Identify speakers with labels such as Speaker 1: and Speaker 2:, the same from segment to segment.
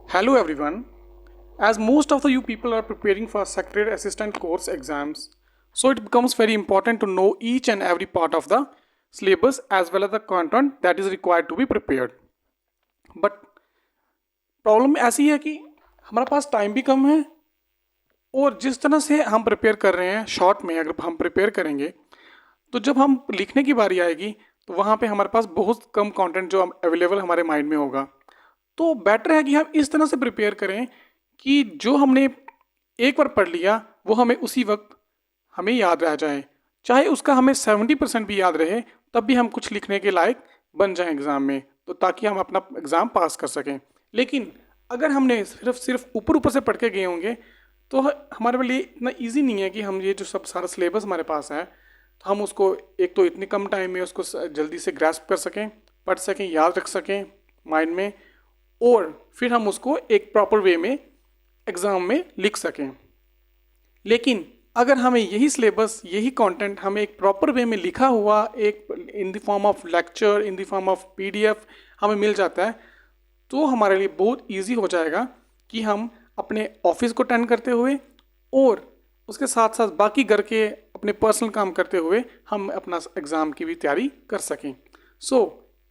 Speaker 1: Hello everyone. As most of the you people are preparing for Secretariat Assistant course exams, so it becomes very important to know each and every part of the syllabus as well as the content that is required to be prepared. But problem ऐसी है कि हमारे पास time भी कम है और जिस तरह से हम प्रिपेयर कर रहे हैं शॉर्ट में अगर हम प्रिपेयर करेंगे तो जब हम लिखने की बारी आएगी तो वहाँ पे हमारे पास बहुत कम कंटेंट जो अवेलेबल हमारे माइंड में होगा। तो बेटर है कि हम इस तरह से प्रिपेयर करें कि जो हमने एक बार पढ़ लिया वो हमें उसी वक्त हमें याद रह जाए, चाहे उसका हमें 70% भी याद रहे तब भी हम कुछ लिखने के लायक बन जाएं एग्ज़ाम में, तो ताकि हम अपना एग्ज़ाम पास कर सकें। लेकिन अगर हमने सिर्फ ऊपर ऊपर से पढ़ के गए होंगे तो हमारे लिए इतना ईजी नहीं है कि हम ये जो सब सारा सिलेबस हमारे पास है तो हम उसको एक तो इतने कम टाइम में उसको जल्दी से ग्रैस्प कर सकें, पढ़ सकें, याद रख सकें माइंड में और फिर हम उसको एक प्रॉपर वे में एग्ज़ाम में लिख सकें। लेकिन अगर हमें यही सिलेबस यही कंटेंट हमें एक प्रॉपर वे में लिखा हुआ एक इन the form of lecture in the form of PDF हमें मिल जाता है तो हमारे लिए बहुत इजी हो जाएगा कि हम अपने ऑफिस को अटेंड करते हुए और उसके साथ साथ बाकी घर के अपने पर्सनल काम करते हुए हम अपना एग्ज़ाम की भी तैयारी कर सकें। So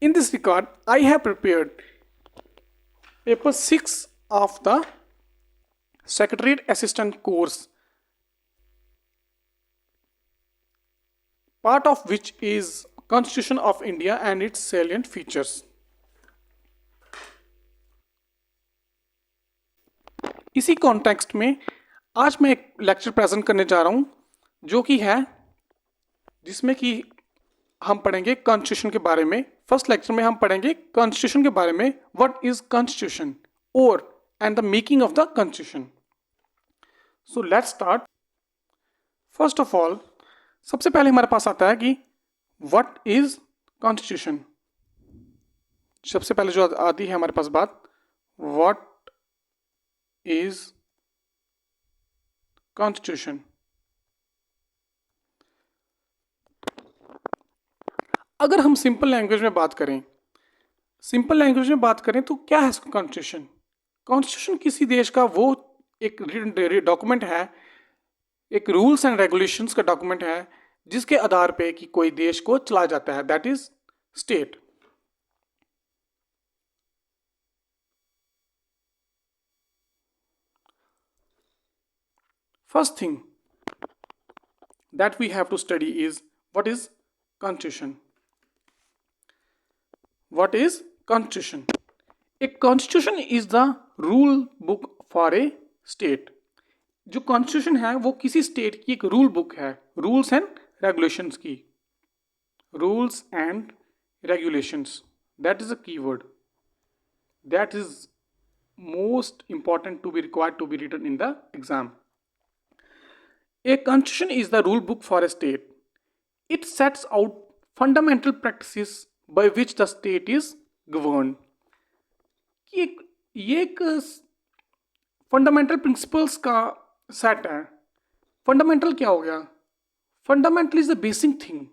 Speaker 1: in this record I have prepared paper 6 of the Secretariat Assistant course, part of which is Constitution of India and its salient features. इसी कॉन्टेक्स्ट में आज मैं एक लेक्चर प्रेजेंट करने जा रहा हूँ जो कि है जिसमें कि हम पढ़ेंगे कॉन्स्टिट्यूशन के बारे में। फर्स्ट लेक्चर में हम पढ़ेंगे कॉन्स्टिट्यूशन के बारे में, व्हाट इज कॉन्स्टिट्यूशन और and the making of the constitution. So let's start. First of all सबसे पहले हमारे पास आता है कि व्हाट इज कॉन्स्टिट्यूशन। सबसे पहले जो आती है हमारे पास बात, व्हाट इज कॉन्स्टिट्यूशन। अगर हम सिंपल लैंग्वेज में बात करें तो क्या है कॉन्स्टिट्यूशन? कॉन्स्टिट्यूशन किसी देश का वो एक डॉक्यूमेंट है, एक रूल्स एंड रेगुलेशंस का डॉक्यूमेंट है जिसके आधार पे कि कोई देश को चलाया जाता है, that is state. First thing that we have to study is what is constitution. What is constitution? A constitution is the rule book for a state. जो कॉन्स्टिट्यूशन है वो किसी स्टेट की एक रूल बुक है, रूल्स एंड रेगुलेशंस की। Rules and regulations, that is a keyword that is most important to be required to be written in the exam. A constitution is the rule book for a state. It sets out fundamental practices by which the state is governed. कि ये एक fundamental principles का set है। Fundamental क्या हो गया? Fundamental is the basic thing.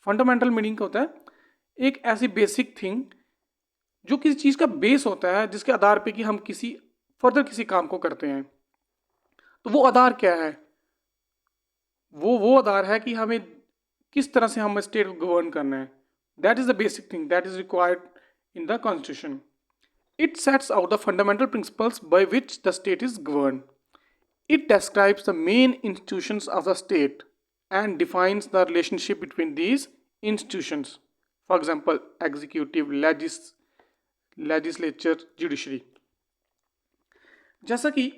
Speaker 1: Fundamental meaning क्या होता है? एक ऐसी बेसिक थिंग जो किसी चीज़ का बेस होता है जिसके आधार पे कि हम किसी काम को करते हैं। तो वो आधार क्या है? वो आधार है कि हमें किस तरह से हम स्टेट को गवर्न करना है। That is the basic thing that is required in the constitution. It sets out the fundamental principles by which the state is governed. It describes the main institutions of the state and defines the relationship between these institutions. For example, executive, legislature, judiciary. जैसा कि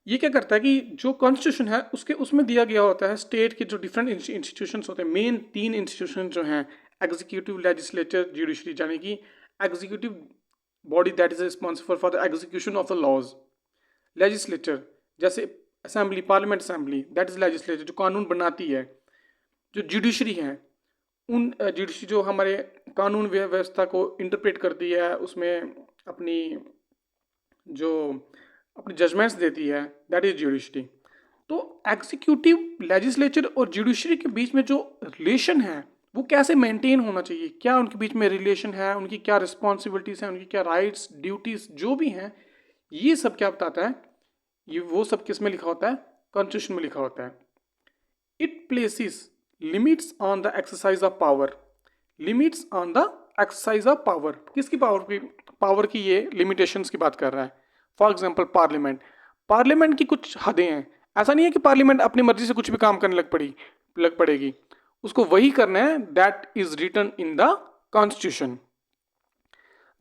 Speaker 1: ये क्या करता है कि जो constitution है उसमें दिया गया होता है स्टेट के जो डिफरेंट इंस्टीट्यूशंस होते हैं, मेन 3 इंस्टीट्यूशन जो हैं, एग्जीक्यूटिव, लेजिस्लेचर, जुडिशरी, यानी कि executive body that is responsible for the execution of the laws. Legislature जैसे assembly, parliament assembly, that is legislature जो कानून बनाती है। जो जुडिशरी है, उन जुडिशरी जो हमारे कानून व्यवस्था को इंटरप्रेट करती है, उसमें अपनी जजमेंट्स देती है, दैट इज जुडिशरी। तो एग्जीक्यूटिव, लेजिस्लेचर और जुडिशरी के बीच में जो रिलेशन है वो कैसे मेंटेन होना चाहिए, क्या उनके बीच में रिलेशन है, उनकी क्या रिस्पॉन्सिबिलिटीज़ हैं, उनकी क्या राइट्स, ड्यूटीज़ जो भी हैं, ये सब क्या बताता है, ये वो सब किस में लिखा होता है, कॉन्स्टिट्यूशन में लिखा होता है। It places limits on the exercise of power, limits on the exercise of power, किसकी पावर की ये लिमिटेशंस की बात कर रहा है। फॉर एग्जांपल पार्लियामेंट, पार्लियामेंट की कुछ हदें हैं। ऐसा नहीं है कि पार्लियामेंट अपनी मर्जी से कुछ भी काम करने लग पड़ेगी, उसको वही करना है that is written in the constitution,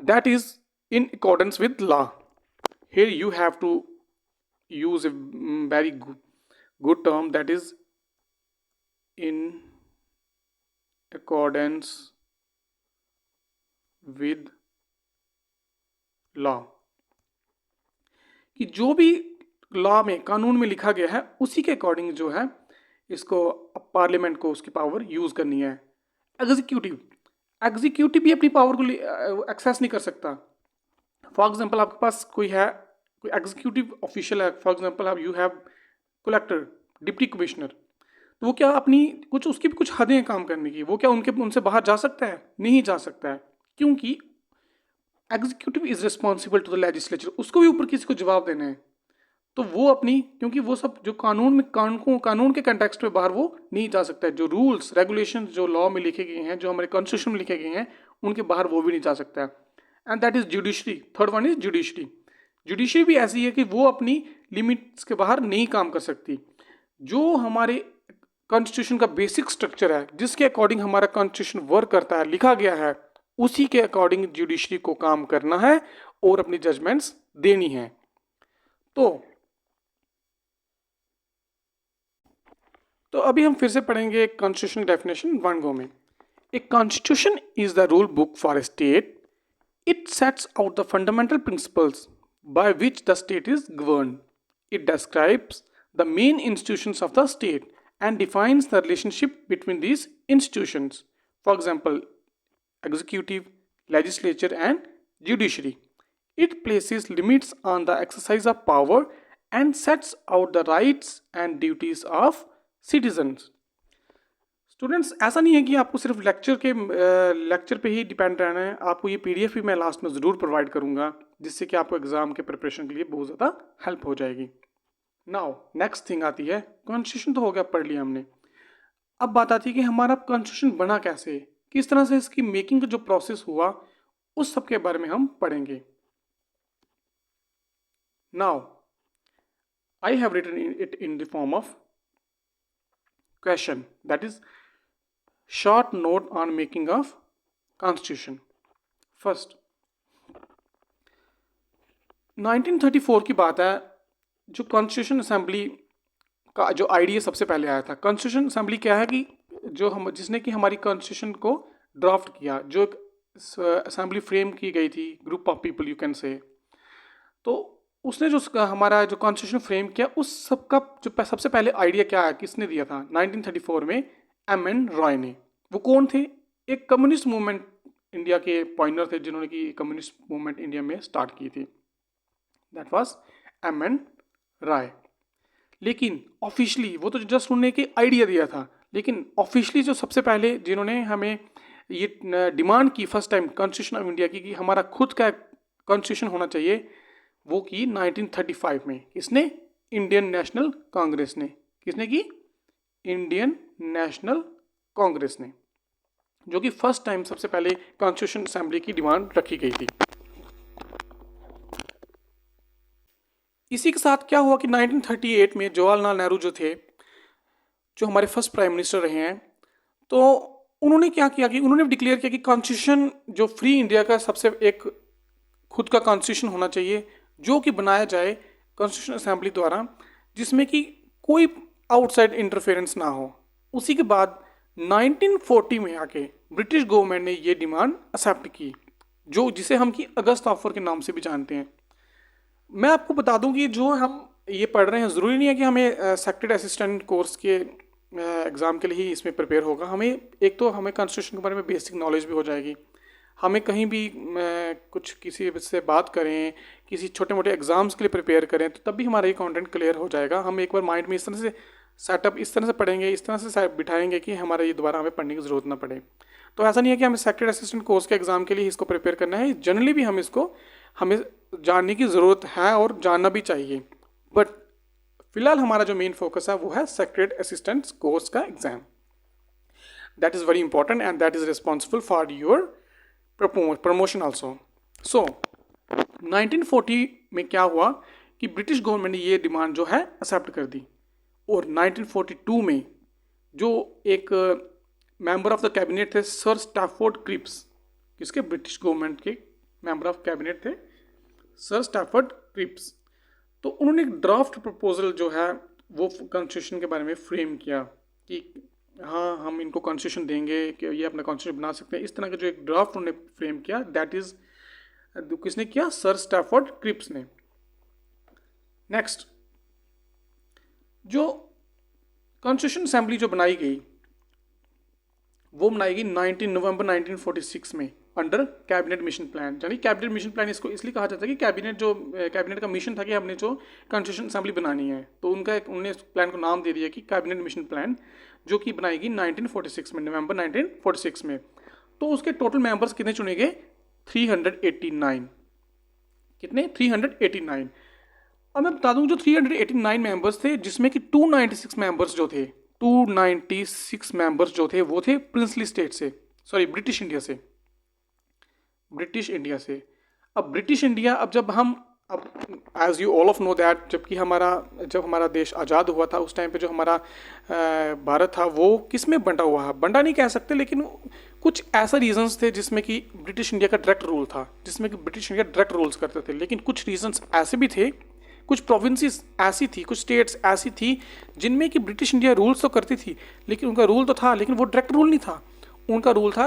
Speaker 1: that is in accordance with law. Here you have to use a very good term, that is in accordance with law, कि जो भी लॉ में, कानून में लिखा गया है उसी के अकॉर्डिंग जो है इसको पार्लियामेंट को उसकी पावर यूज करनी है। एग्जीक्यूटिव भी अपनी पावर को एक्सेस नहीं कर सकता। फॉर एग्जाम्पल आपके पास कोई एग्जीक्यूटिव ऑफिशियल है, फॉर एग्जाम्पल आप you have collector, deputy commissioner, तो वो क्या अपनी कुछ उसकी भी कुछ हदें हैं काम करने की, वो क्या उनसे बाहर जा सकता है? नहीं जा सकता है, क्योंकि executive is responsible to the legislature, उसको भी ऊपर किसी को जवाब देना है। तो वो अपनी, क्योंकि वो सब जो कानून के कंटेक्स्ट में बाहर वो नहीं जा सकता है। जो रूल्स रेगुलेशन जो लॉ में लिखे गए हैं, जो हमारे कॉन्स्टिट्यूशन में लिखे गए हैं, उनके बाहर वो भी नहीं जा सकता है। And that is judiciary. Third one is judiciary. Judiciary भी ऐसी है कि वो अपनी लिमिट्स के बाहर नहीं काम कर सकती। जो हमारे कॉन्स्टिट्यूशन का बेसिक स्ट्रक्चर है, जिसके अकॉर्डिंग हमारा कॉन्स्टिट्यूशन वर्क करता है, लिखा गया है, उसी के अकॉर्डिंग जुडिशरी को काम करना है और अपनी जजमेंट्स देनी है। तो अभी हम फिर से पढ़ेंगे कॉन्स्टिट्यूशन डेफिनेशन वन गो में। A constitution is the rule book for a state. It sets out the fundamental principles by which the state is governed. It describes the main institutions of the state and defines the relationship between these institutions. For example, executive, legislature, and judiciary. It places limits on the exercise of power and sets out the rights and duties of citizens. Students, ऐसा नहीं है कि आपको सिर्फ lecture पे ही depend रहना है। आपको ये पीडीएफ भी मैं लास्ट में ज़रूर प्रोवाइड करूँगा, जिससे कि आपको एग्ज़ाम के प्रिपरेशन के लिए बहुत ज़्यादा हेल्प हो जाएगी। नाउ नेक्स्ट थिंग आती है, कॉन्स्टिट्यूशन तो हो गया, पढ़ लिया हमने। अब बात आती है कि हमारा कॉन्स्टिट्यूशन बना कैसे, किस तरह से इसकी मेकिंग का जो प्रोसेस हुआ, उस सब के बारे में हम पढ़ेंगे। Now I have written it in the form of question, that is short note on making of constitution. First, 1934 की बात है, जो कॉन्स्टिट्यूशन असेंबली का जो आइडिया सबसे पहले आया था। कॉन्स्टिट्यूशन असेंबली क्या है कि जिसने कि हमारी कॉन्स्टिट्यूशन को ड्राफ्ट किया, जो एक असेंबली फ्रेम की गई थी, group of people you can say. तो उसने जो हमारा जो कॉन्स्टिट्यूशन फ्रेम किया, उस सब का जो सबसे पहले आइडिया क्या है, किसने दिया था? 1934 में एम.एन. रॉय ने। वो कौन थे? एक कम्युनिस्ट मूवमेंट इंडिया के पॉइनर थे, जिन्होंने कि कम्युनिस्ट मूवमेंट इंडिया में स्टार्ट की थी। That was M N. रॉय। लेकिन ऑफिशियली वो तो जस्ट उन्होंने एक आइडिया दिया था, लेकिन ऑफिशियली जो सबसे पहले जिन्होंने हमें ये डिमांड की first time constitution of India की कि हमारा खुद का कॉन्स्टिट्यूशन होना चाहिए, वो की 1935 में। किसने? इंडियन नेशनल कांग्रेस ने। किसने की? इंडियन नेशनल कांग्रेस ने, जो कि फर्स्ट टाइम सबसे पहले कॉन्स्टिट्यूशन असेंबली की डिमांड रखी गई थी। इसी के साथ क्या हुआ कि 1938 में जवाहरलाल नेहरू जो थे, जो हमारे फर्स्ट प्राइम मिनिस्टर रहे हैं, तो उन्होंने क्या किया कि उन्होंने डिक्लेयर किया कि कॉन्स्टिट्यूशन जो फ्री इंडिया का सबसे एक खुद का कॉन्स्टिट्यूशन होना चाहिए, जो कि बनाया जाए कॉन्स्टिट्यूशन असेंबली द्वारा, जिसमें कि कोई आउटसाइड इंटरफेरेंस ना हो। उसी के बाद 1940 में आके ब्रिटिश गवर्नमेंट ने ये डिमांड एक्सेप्ट की, जिसे हम कि अगस्त ऑफर के नाम से भी जानते हैं। मैं आपको बता दूं कि जो हम ये पढ़ रहे हैं, ज़रूरी नहीं है कि हमें सेक्रेटरी असिस्टेंट कोर्स के एग्ज़ाम के लिए ही इसमें प्रिपेयर होगा। हमें कॉन्स्टिट्यूशन के बारे में बेसिक नॉलेज भी हो जाएगी। हमें कहीं भी कुछ किसी से बात करें, किसी छोटे मोटे एग्ज़ाम्स के लिए प्रिपेयर करें, तो तब भी हमारा ये कंटेंट क्लियर हो जाएगा। हम एक बार माइंड में इस तरह से सेटअप इस तरह से पढ़ेंगे, इस तरह से बिठाएंगे कि हमारा ये दोबारा हमें पढ़ने की ज़रूरत ना पड़े। तो ऐसा नहीं है कि हमें सेक्रेटरी असिस्टेंट कोर्स के एग्ज़ाम के लिए इसको प्रिपेयर करना है। जनरली भी हम इसको हमें जानने की ज़रूरत है और जानना भी चाहिए। बट फिलहाल हमारा जो मेन फोकस है वो है सेक्रेटरी असिस्टेंट कोर्स का exam. That is very important and that is responsible for your promotion also. So 1940 में क्या हुआ कि ब्रिटिश गवर्नमेंट ने ये डिमांड जो है एक्सेप्ट कर दी, और 1942 में जो एक मेंबर ऑफ द कैबिनेट थे सर स्टैफोर्ड क्रिप्स, किसके, ब्रिटिश गवर्नमेंट के मेंबर ऑफ कैबिनेट थे सर स्टैफोर्ड क्रिप्स। तो उन्होंने एक ड्राफ्ट प्रपोजल जो है वो कॉन्स्टिट्यूशन के बारे में फ्रेम किया कि हाँ हम इनको कॉन्स्टिट्यूशन देंगे कि ये अपना कॉन्स्टिट्यूशन बना सकते हैं। इस तरह का जो एक ड्राफ्ट उन्होंने फ्रेम किया, दैट इज़ किसने किया, सर स्टैफोर्ड क्रिप्स ने। नेक्स्ट, जो कॉन्स्टिट्यूशन असेंबली जो बनाई गई वो बनाई गई 19 नवंबर 1946 में अंडर कैबिनेट मिशन प्लान। यानी कैबिनेट मिशन प्लान इसको इसलिए कहा जाता है कि कैबिनेट का मिशन था कि हमने जो कॉन्स्टिट्यूशन असेंबली बनानी है, तो उन्होंने इस प्लान को नाम दे दिया कि कैबिनेट मिशन प्लान, जो कि बनाएगी 1946 में, नवंबर 1946 में। तो उसके टोटल मेंबर्स कितने चुने गए, 389। कितने, 389। अब मैं बता दूं जो 389 मेंबर्स थे, जिसमें कि 296 मेंबर्स जो थे, 296 मेंबर्स जो थे वो थे प्रिंसली स्टेट से, सॉरी ब्रिटिश इंडिया से, ब्रिटिश इंडिया से। अब ब्रिटिश इंडिया, अब as you all of know that, जब हमारा देश आज़ाद हुआ था उस टाइम पे जो हमारा भारत था वो किस में बंटा हुआ है, बंटा नहीं कह सकते, लेकिन कुछ ऐसा रीजंस थे जिसमें कि ब्रिटिश इंडिया का डायरेक्ट रूल था, जिसमें कि ब्रिटिश इंडिया डायरेक्ट रूल्स करते थे। लेकिन कुछ रीजंस ऐसे भी थे, कुछ प्रोविंसेस ऐसी थी, कुछ स्टेट्स ऐसी थी जिनमें कि ब्रिटिश इंडिया रूल्स तो करती थी, लेकिन उनका रूल तो था, लेकिन वो डायरेक्ट रूल नहीं था। उनका रूल था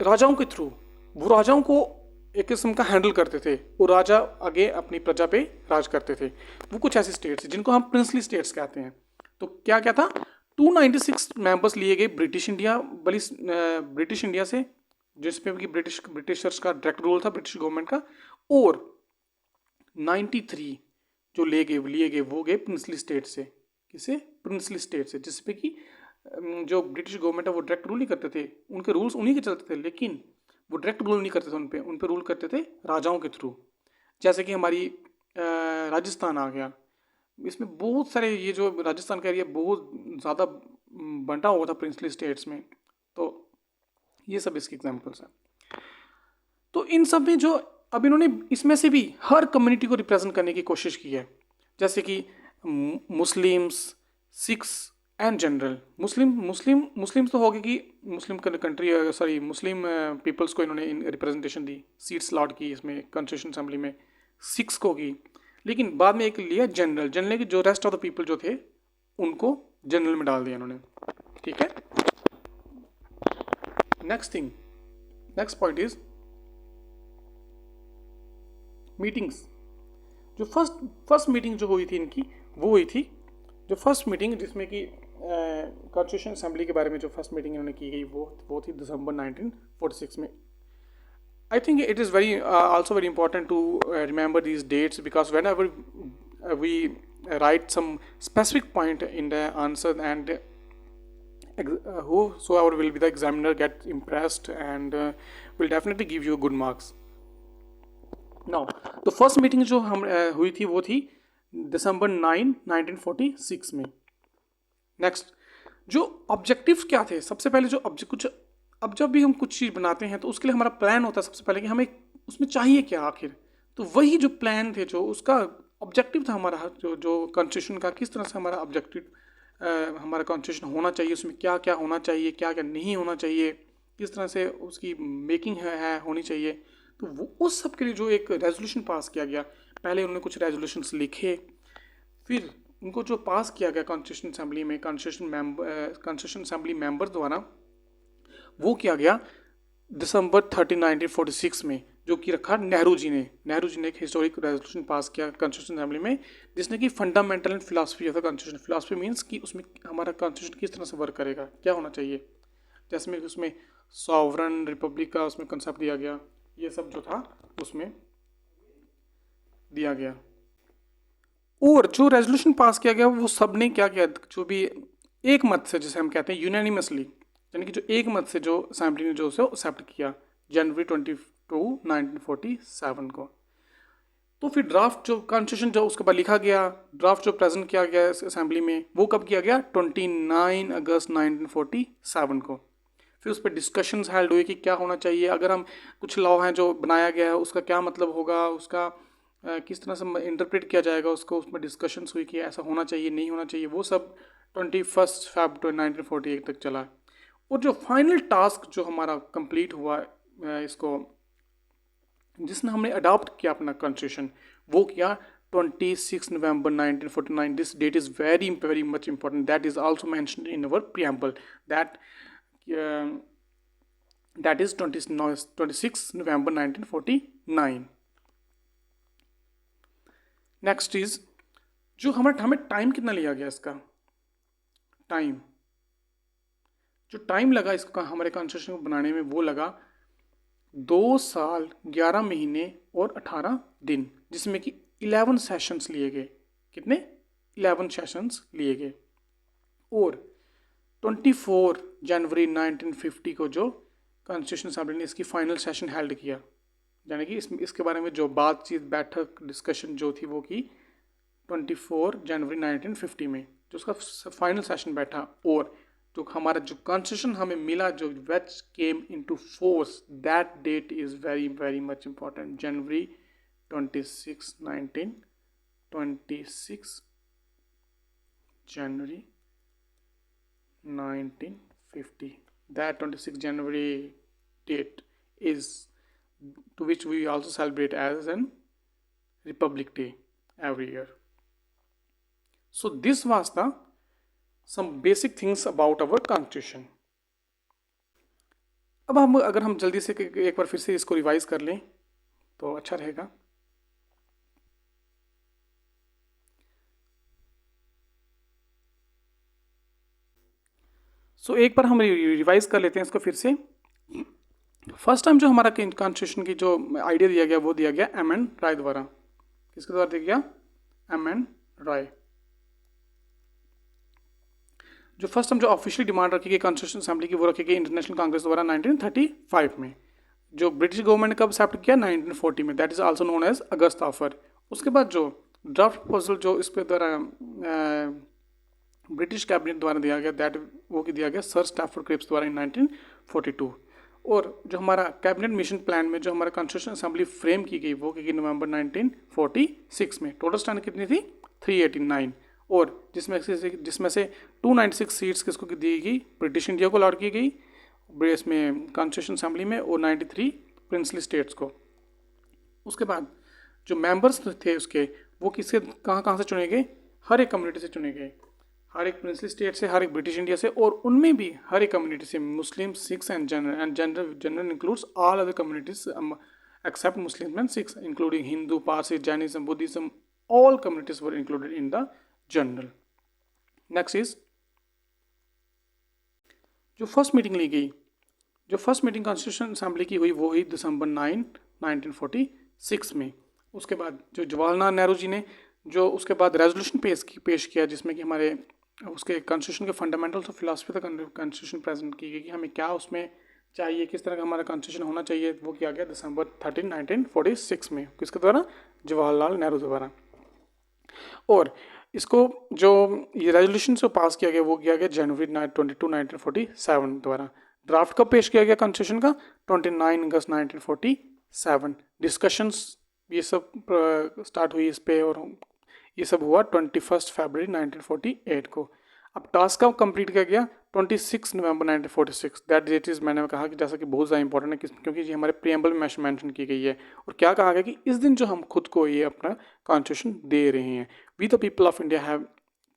Speaker 1: राजाओं के थ्रू, वो राजाओं को एक किस्म का हैंडल करते थे, वो राजा आगे अपनी प्रजा पे राज करते थे। वो कुछ ऐसे स्टेट्स जिनको हम प्रिंसली स्टेट्स कहते हैं। तो क्या क्या था, 296 मेंबर्स लिए गए ब्रिटिश इंडिया से, जिसमें कि ब्रिटिशर्स का डायरेक्ट रूल था, ब्रिटिश गवर्नमेंट का, और 93 जो लिए गए वो गए प्रिंसली स्टेट से। किसे, प्रिंसली स्टेट से, जिसपे कि जो ब्रिटिश गवर्नमेंट है वो डायरेक्ट रूल नहीं करते थे, उनके रूल्स उन्हीं के चलते थे, लेकिन वो डायरेक्ट रूल नहीं करते थे उन पे रूल करते थे राजाओं के थ्रू। जैसे कि हमारी राजस्थान आ गया, इसमें बहुत सारे, ये जो राजस्थान का एरिया बहुत ज़्यादा बंटा हुआ था प्रिंसली स्टेट्स में। तो ये सब इसके एग्जाम्पल्स हैं। तो इन सब में जो अब इन्होंने इसमें से भी हर कम्युनिटी को रिप्रेजेंट करने की कोशिश की है, जैसे कि मुस्लिम्स, सिख्स एंड जनरल। मुस्लिम तो हो गए कि मुस्लिम कंट्री, सॉरी मुस्लिम पीपल्स को इन्होंने रिप्रेजेंटेशन दी, सीट स्लॉट की इसमें कॉन्स्टिट्यूशन असेंबली में, सिख्स को की, लेकिन बाद में एक लिया जनरल के जो रेस्ट ऑफ द पीपल जो थे उनको जनरल में डाल दिया इन्होंने। ठीक है, नेक्स्ट पॉइंट इज मीटिंग्स। जो फर्स्ट मीटिंग जो हुई थी इनकी, वो हुई थी जो फर्स्ट मीटिंग जिसमें कि कॉन्स्टिट्यूशन असेंबली के बारे में जो फर्स्ट मीटिंग इन्होंने की गई वो थी दिसंबर 1946 में। I think it is very also very important to remember these dates, because whenever we write some specific point in the answer and whosoever will be the examiner get impressed and will definitely give you good marks. Now तो first meeting जो हम हुई थी वो थी दिसंबर 9, 1946 में। Next, जो objectives क्या थे, सबसे पहले जो अब जब भी हम कुछ चीज़ बनाते हैं तो उसके लिए हमारा प्लान होता है सबसे पहले कि हमें उसमें चाहिए क्या आखिर। तो वही जो प्लान थे, जो उसका ऑब्जेक्टिव था हमारा, जो कॉन्स्टिट्यूशन का, किस तरह से हमारा ऑब्जेक्टिव हमारा कॉन्स्टिट्यूशन होना चाहिए, उसमें क्या क्या होना चाहिए, क्या क्या नहीं होना चाहिए, किस तरह से उसकी मेकिंग है होनी चाहिए। तो वो उस सब के लिए जो एक रेजोल्यूशन पास किया गया, पहले उन्होंने कुछ रेजोल्यूशंस लिखे, फिर उनको जो पास किया गया कॉन्स्टिट्यूशन असेंबली में कॉन्स्टिट्यूशन असेंबली मेंबर द्वारा, वो किया गया दिसंबर 30, 1946 में, जो कि रखा नेहरू जी ने एक हिस्टोरिक रेजोल्यूशन पास किया कॉन्स्टिट्यूशन असेंबली में, जिसने कि fundamental and philosophy of the constitution. Philosophy means कि उसमें हमारा कॉन्स्टिट्यूशन किस तरह से वर्क करेगा, क्या होना चाहिए, जैसे में उसमें सॉवरन रिपब्लिक का उसमें कंसेप्ट दिया गया, ये सब जो था उसमें दिया गया। और जो रेजोल्यूशन पास किया गया वो सब ने क्या किया, जो भी एक मत से, जिसे हम कहते हैं यूनानिमसली, यानी कि जो एक मत से जो असेंबली ने जो उसे एक्सेप्ट किया जनवरी 22, 1947 को। तो फिर ड्राफ्ट जो कॉन्स्टिट्यूशन जो उसके बाद लिखा गया, ड्राफ्ट जो प्रेजेंट किया गया असेंबली में, वो कब किया गया? 29 अगस्त 1947 को। फिर उस पर डिस्कशंस हेल्ड हुई कि क्या होना चाहिए, अगर हम कुछ लॉ हैं जो बनाया गया है उसका क्या मतलब होगा, उसका किस तरह से इंटरप्रेट किया जाएगा उसको, उसमें डिस्कशंस हुई कि ऐसा होना चाहिए नहीं होना चाहिए, वो सब 21 Feb 1948 तक चला। और जो फाइनल टास्क जो हमारा कंप्लीट हुआ इसको जिसने हमने अडॉप्ट किया अपना कॉन्स्टिट्यूशन, वो किया 26 नवंबर 1949। This date is very very much important, that is also mentioned in our preamble, that is 26 November 1949। Next is जो हमें टाइम कितना लिया गया इसका, टाइम जो टाइम लगा इसका हमारे कॉन्स्टिट्यूशन को बनाने में, वो लगा 2 साल 11 महीने और 18 दिन, जिसमें कि 11 सेशंस लिए गए। कितने? 11 सेशंस लिए गए। और 24 जनवरी 1950 को जो कॉन्स्टिट्यूशन असेंबली ने इसकी फाइनल सेशन हेल्ड किया, यानी कि इसके बारे में जो बातचीत बैठक डिस्कशन जो थी वो की 24 जनवरी 1950 में, जो उसका फाइनल सेशन बैठा। और जो हमारा जो कॉन्स्टिट्यूशन हमें मिला, जो which came into force, that date is very very much important, जनवरी 26 जनवरी 1950। That 26 January date is to which we also celebrate as an Republic Day every year. So this was the some basic things about our constitution. अब हम अगर हम जल्दी से एक बार फिर से इसको रिवाइज कर लें तो अच्छा रहेगा। सो एक बार हम रिवाइज कर लेते हैं इसको फिर से। फर्स्ट टाइम जो हमारा कॉन्स्टिट्यूशन की जो आइडिया दिया गया वो दिया गया एम एन राय द्वारा। किसके द्वारा दिया गया? एम एन राय। जो फर्स्ट टाइम जो ऑफिशियली डिमांड रखी गई कॉन्स्टिट्यूशन असेंबली की, वो रखी गई इंटरनेशनल कांग्रेस द्वारा 1935 में। जो ब्रिटिश गवर्नमेंट ने कब एक्सेप्ट किया? 1940 में, that is also known as August offer. उसके बाद जो ड्राफ्ट प्रपोजल जो इस पे द्वारा ब्रिटिश कैबिनेट द्वारा दिया गया, दैट वो दिया गया सर स्टैफोर्ड क्रिप्स द्वारा इन 1942। और जो हमारा कैबिनेट मिशन प्लान में जो हमारा कॉन्स्टिट्यूशन असेंबली फ्रेम की गई, वो की नवंबर 1946 में। टोटल स्टैंड कितनी थी? 389। और जिसमें से 296 सीट्स किसको दी गई? ब्रिटिश इंडिया को अलॉट की गई इसमें कॉन्स्टिट्यूशन असेंबली में, और 93 प्रिंसली स्टेट्स को। उसके बाद जो मेंबर्स थे उसके, वो किसके कहाँ से चुने गए? हर एक कम्युनिटी से चुने गए, हर एक प्रिंसली स्टेट से, हर एक ब्रिटिश इंडिया से, और उनमें भी हर एक कम्युनिटी से, Muslim, Sikhs and general includes all other communities except Muslim and Sikhs, including Hindu, Parsi, Jainism, Buddhism, all communities were included in the journal. Next is जो फर्स्ट मीटिंग ली गई, जो फर्स्ट मीटिंग कॉन्स्टिट्यूशन असेंबली की हुई वो हुई दिसंबर 9, 1946 में। उसके बाद जो जवाहरलाल नेहरू जी ने जो उसके बाद रेजोल्यूशन पेश किया, जिसमें कि हमारे उसके कॉन्स्टिट्यूशन के फंडामेंटल्स ऑफ फिलॉसफी तक कॉन्स्टिट्यूशन प्रेजेंट की गई कि हमें क्या उसमें चाहिए, किस तरह का हमारा कॉन्स्टिट्यूशन होना चाहिए, वो किया गया दिसंबर 13, 1946 में। किसके द्वारा? जवाहरलाल नेहरू द्वारा। और इसको जो ये रेजोल्यूशन से पास किया गया वो किया गया जनवरी 22, 1947 द्वारा। ड्राफ्ट कब पेश किया गया कॉन्स्टिट्यूशन का? 29 अगस्त 1947। डिस्कशंस ये सब स्टार्ट हुई इस पे, और ये सब हुआ 21 फरवरी 1948 को। अब टास्क कब कंप्लीट किया गया? 26 नवंबर 1946। दैट डेट इज, मैंने कहा कि जैसा कि बहुत ज़्यादा इंपॉर्टेंट है क्योंकि ये हमारे प्रीएम्बल में मेंशन की गई है। और क्या कहा गया कि इस दिन जो हम खुद को ये अपना कॉन्स्टिट्यूशन दे रहे हैं, we the people of India have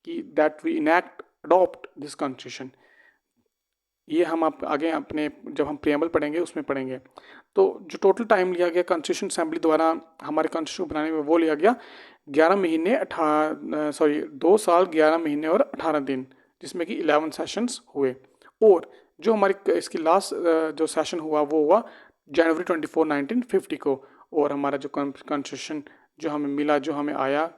Speaker 1: कि that we enact adopt this constitution. ये हम आप आगे अपने जब हम प्रीएम्बल पढ़ेंगे उसमें पढ़ेंगे। तो जो टोटल टाइम लिया गया कॉन्स्टिट्यूशन असेंबली द्वारा हमारे कॉन्स्टिट्यूशन बनाने में, वो लिया गया 2 साल 11 महीने और 18 दिन, जिसमें कि 11 सेशंस हुए। और जो हमारी इसकी लास्ट जो सेशन हुआ वो हुआ जनवरी 24, 1950 को। और हमारा जो कॉन्स्टिट्यूशन जो हमें मिला, जो हमें आया,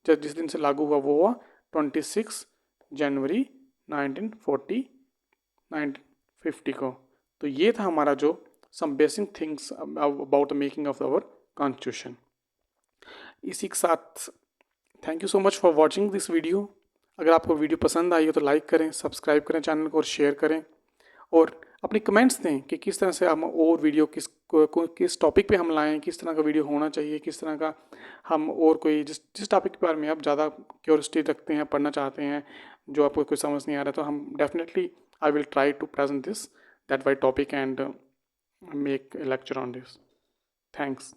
Speaker 1: जब जिस दिन से लागू हुआ वो हुआ 26 जनवरी 1950 को। तो ये था हमारा जो some basic things about the making of our constitution. इसी के साथ thank you so much for watching this video. अगर आपको वीडियो पसंद आई हो तो लाइक करें, सब्सक्राइब करें चैनल को और शेयर करें, और अपने कमेंट्स दें कि किस तरह से हम और वीडियो किस टॉपिक पे हम लाएं, किस तरह का वीडियो होना चाहिए, किस तरह का हम और कोई जिस टॉपिक के बारे में आप ज़्यादा क्यूरियोसिटी रखते हैं, पढ़ना चाहते हैं, जो आपको कोई समझ नहीं आ रहा, तो हम definitely I will try to present this that why topic and make a lecture on this. Thanks.